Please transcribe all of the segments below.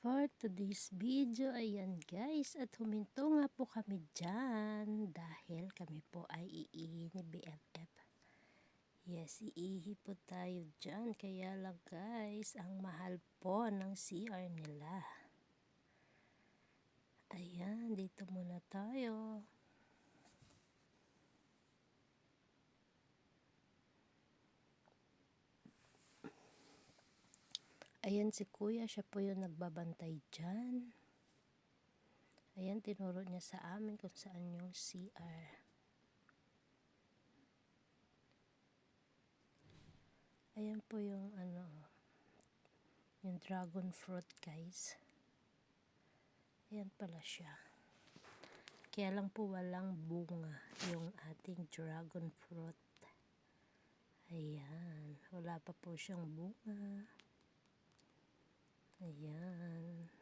For today's video, ayan guys, at huminto nga po kami dyan dahil kami po ay iihi ni BFF. Yes, iihi po tayo dyan, kaya lang guys, ang mahal po ng CR nila. Ayan, dito muna tayo. Ayan si kuya, siya po yung nagbabantay dyan. Ayan, tinuro niya sa amin kung saan yung CR. Ayan po yung yung dragon fruit guys. Ayan pala siya. Kaya lang po walang bunga yung ating dragon fruit. Ayan, wala pa po siyang bunga. Ayan.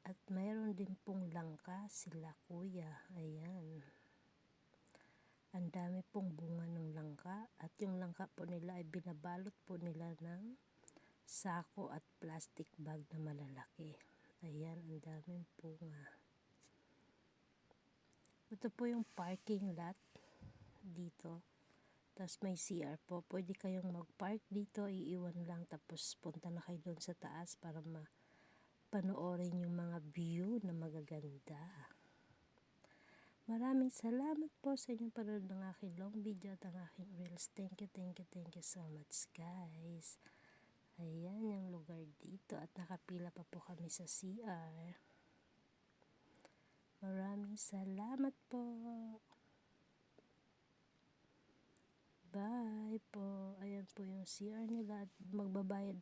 At mayroon din pong langka sila kuya. Ayan. Ang dami pong bunga ng langka. At yung langka po nila ay binabalot po nila ng sako at plastic bag na malalaki. Ayan, ang daming bunga. Ito po yung parking lot dito. Tapos may CR po. Pwede kayong mag-park dito. Iiwan lang. Tapos punta na kayo doon sa taas para panoorin yung mga view na magaganda. Maraming salamat po sa inyong panood ng aking long video at ang aking reels. Thank you so much guys. Ayan yung lugar dito at nakapila pa po kami sa CR. Maraming salamat po. Bye po. Ayan po yung CR nila at magbabayad